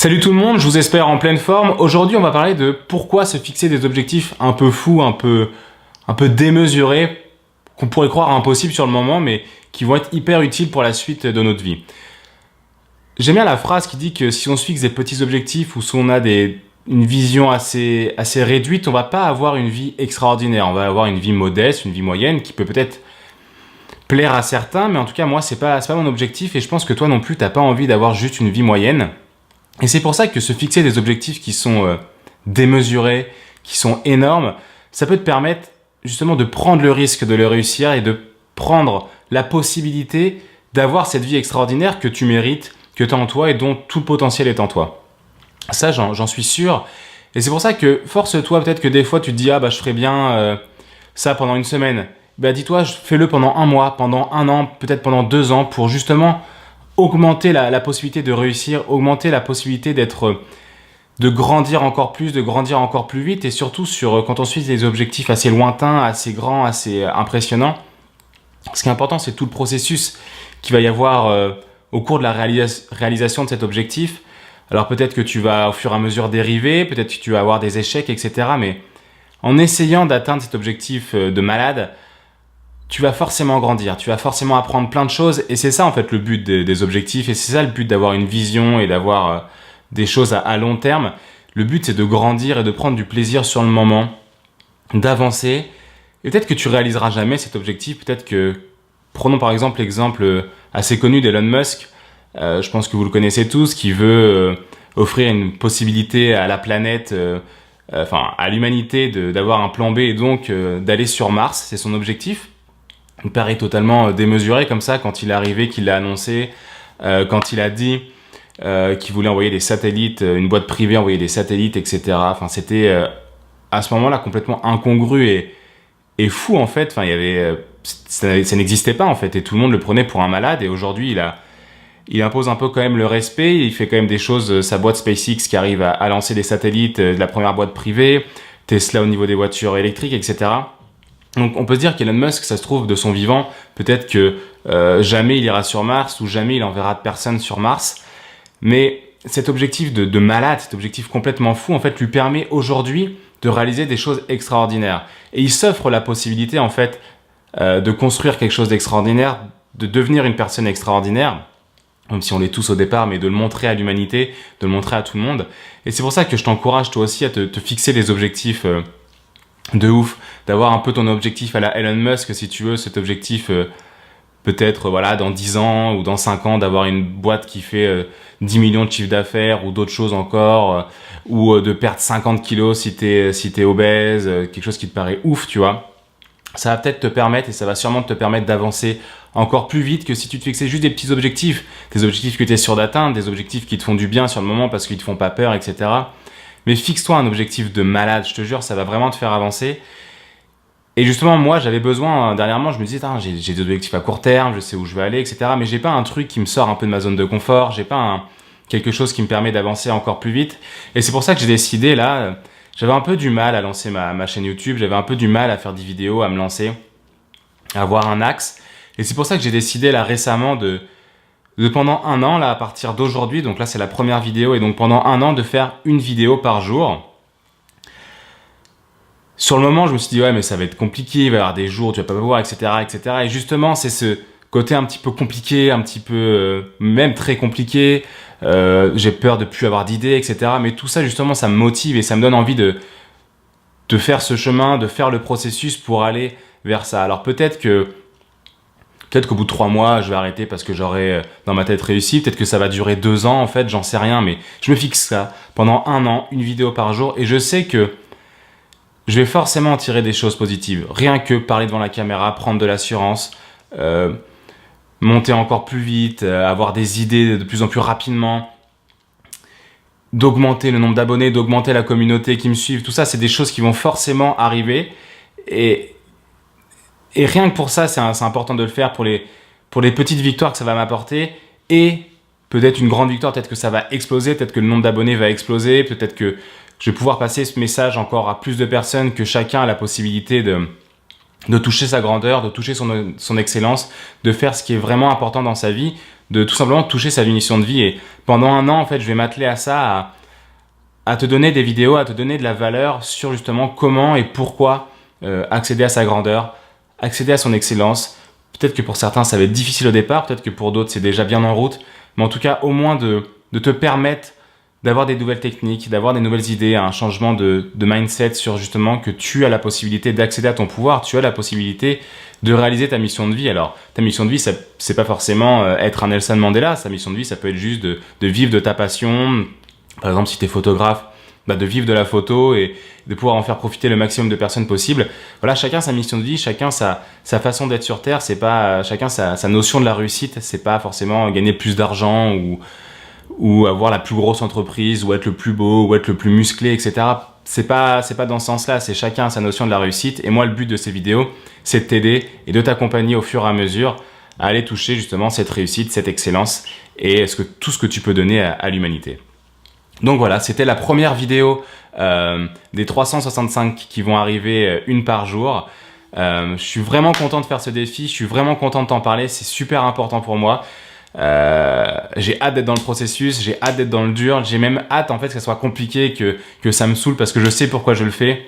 Salut tout le monde, je vous espère en pleine forme. Aujourd'hui, on va parler de pourquoi se fixer des objectifs un peu fous, un peu démesurés, qu'on pourrait croire impossibles sur le moment, mais qui vont être hyper utiles pour la suite de notre vie. J'aime bien la phrase qui dit que si on se fixe des petits objectifs ou si on a une vision assez réduite, on va pas avoir une vie extraordinaire. On va avoir une vie modeste, une vie moyenne qui peut peut-être plaire à certains, mais en tout cas, moi, c'est pas mon objectif et je pense que toi non plus, t'as pas envie d'avoir juste une vie moyenne. Et c'est pour ça que se fixer des objectifs qui sont démesurés, qui sont énormes, ça peut te permettre justement de prendre le risque de le réussir et de prendre la possibilité d'avoir cette vie extraordinaire que tu mérites, que tu as en toi et dont tout le potentiel est en toi. Ça, j'en suis sûr. Et c'est pour ça que force-toi, peut-être que des fois tu te dis « Ah bah je ferais bien ça pendant une semaine ». Bah dis-toi, fais-le pendant un mois, pendant un an, peut-être pendant 2 ans pour justement augmenter la possibilité de réussir, augmenter la possibilité de grandir encore plus, de grandir encore plus vite et surtout quand on suit des objectifs assez lointains, assez grands, assez impressionnants. Ce qui est important, c'est tout le processus qu'il va y avoir au cours de la réalisation de cet objectif. Alors peut-être que tu vas au fur et à mesure dériver, peut-être que tu vas avoir des échecs, etc. Mais en essayant d'atteindre cet objectif de malade, tu vas forcément grandir, tu vas forcément apprendre plein de choses et c'est ça en fait le but des objectifs et c'est ça le but d'avoir une vision et d'avoir des choses à long terme. Le but c'est de grandir et de prendre du plaisir sur le moment, d'avancer et peut-être que tu réaliseras jamais cet objectif, peut-être que, prenons par exemple l'exemple assez connu d'Elon Musk, je pense que vous le connaissez tous, qui veut offrir une possibilité à la planète, à l'humanité d'avoir un plan B et donc d'aller sur Mars, c'est son objectif. Il paraît totalement démesuré comme ça quand il est arrivé, qu'il l'a annoncé, quand il a dit qu'il voulait envoyer des satellites, une boîte privée envoyer des satellites, etc. Enfin, c'était à ce moment-là complètement incongru et fou en fait. Enfin, il y avait, ça n'existait pas en fait et tout le monde le prenait pour un malade. Et aujourd'hui, il impose un peu quand même le respect. Il fait quand même des choses. Sa boîte SpaceX qui arrive à lancer des satellites, de la première boîte privée, Tesla au niveau des voitures électriques, etc. Donc on peut se dire qu'Elon Musk, ça se trouve de son vivant, peut-être que jamais il ira sur Mars ou jamais il enverra de personne sur Mars. Mais cet objectif de malade, cet objectif complètement fou, en fait, lui permet aujourd'hui de réaliser des choses extraordinaires. Et il s'offre la possibilité, en fait, de construire quelque chose d'extraordinaire, de devenir une personne extraordinaire, même si on l'est tous au départ, mais de le montrer à l'humanité, de le montrer à tout le monde. Et c'est pour ça que je t'encourage toi aussi à te fixer des objectifs de ouf, d'avoir un peu ton objectif à la Elon Musk, si tu veux, cet objectif peut-être voilà dans 10 ans ou dans 5 ans, d'avoir une boîte qui fait 10 millions de chiffre d'affaires ou d'autres choses encore, ou de perdre 50 kilos si t'es obèse, quelque chose qui te paraît ouf, tu vois. Ça va peut-être te permettre, et ça va sûrement te permettre d'avancer encore plus vite que si tu te fixais juste des petits objectifs, des objectifs que tu es sûr d'atteindre, des objectifs qui te font du bien sur le moment parce qu'ils te font pas peur, etc. Mais fixe-toi un objectif de malade, je te jure, ça va vraiment te faire avancer. Et justement, moi, j'avais besoin, dernièrement, je me disais, j'ai des objectifs à court terme, je sais où je vais aller, etc. Mais j'ai pas un truc qui me sort un peu de ma zone de confort, j'ai pas quelque chose qui me permet d'avancer encore plus vite. Et c'est pour ça que j'ai décidé, là, j'avais un peu du mal à lancer ma chaîne YouTube, j'avais un peu du mal à faire des vidéos, à me lancer, à avoir un axe. Et c'est pour ça que j'ai décidé, là, récemment, de pendant un an, là, à partir d'aujourd'hui, donc là, c'est la première vidéo, et donc pendant un an, de faire une vidéo par jour. Sur le moment, je me suis dit, ouais, mais ça va être compliqué, il va y avoir des jours où tu vas pas me voir, etc., etc. Et justement, c'est ce côté un petit peu compliqué, un petit peu, même très compliqué. J'ai peur de plus avoir d'idées, etc. Mais tout ça, justement, ça me motive et ça me donne envie de faire ce chemin, de faire le processus pour aller vers ça. Alors peut-être qu'au bout de 3 mois, je vais arrêter parce que j'aurai dans ma tête réussi. Peut-être que ça va durer 2 ans, en fait, j'en sais rien. Mais je me fixe ça pendant un an, une vidéo par jour. Et je sais que je vais forcément en tirer des choses positives. Rien que parler devant la caméra, prendre de l'assurance, monter encore plus vite, avoir des idées de plus en plus rapidement, d'augmenter le nombre d'abonnés, d'augmenter la communauté qui me suivent. Tout ça, c'est des choses qui vont forcément arriver. Et rien que pour ça, c'est important de le faire pour les petites victoires que ça va m'apporter. Et peut-être une grande victoire, peut-être que ça va exploser, peut-être que le nombre d'abonnés va exploser, peut-être que je vais pouvoir passer ce message encore à plus de personnes, que chacun a la possibilité de toucher sa grandeur, de toucher son excellence, de faire ce qui est vraiment important dans sa vie, de tout simplement toucher sa mission de vie. Et pendant un an, en fait, je vais m'atteler à ça, à te donner des vidéos, à te donner de la valeur sur justement comment et pourquoi accéder à sa grandeur, accéder à son excellence. Peut-être que pour certains, ça va être difficile au départ, peut-être que pour d'autres, c'est déjà bien en route, mais en tout cas, au moins de te permettre d'avoir des nouvelles techniques, d'avoir des nouvelles idées, un changement de mindset sur justement que tu as la possibilité d'accéder à ton pouvoir, tu as la possibilité de réaliser ta mission de vie. Alors, ta mission de vie, c'est pas forcément être un Nelson Mandela, sa mission de vie, ça peut être juste de vivre de ta passion. Par exemple, si tu es photographe, de vivre de la photo et de pouvoir en faire profiter le maximum de personnes possible. Voilà, chacun sa mission de vie, chacun sa façon d'être sur Terre, c'est pas chacun sa notion de la réussite, c'est pas forcément gagner plus d'argent ou avoir la plus grosse entreprise, ou être le plus beau, ou être le plus musclé, etc. C'est pas dans ce sens-là, c'est chacun sa notion de la réussite. Et moi, le but de ces vidéos, c'est de t'aider et de t'accompagner au fur et à mesure à aller toucher justement cette réussite, cette excellence et tout ce que tu peux donner à l'humanité. Donc voilà, c'était la première vidéo des 365 qui vont arriver une par jour. Je suis vraiment content de faire ce défi, je suis vraiment content de t'en parler, c'est super important pour moi. J'ai hâte d'être dans le processus, j'ai hâte d'être dans le dur, j'ai même hâte en fait que ça soit compliqué, que ça me saoule parce que je sais pourquoi je le fais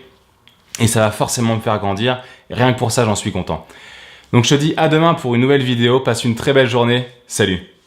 et ça va forcément me faire grandir. Et rien que pour ça, j'en suis content. Donc je te dis à demain pour une nouvelle vidéo, passe une très belle journée, salut!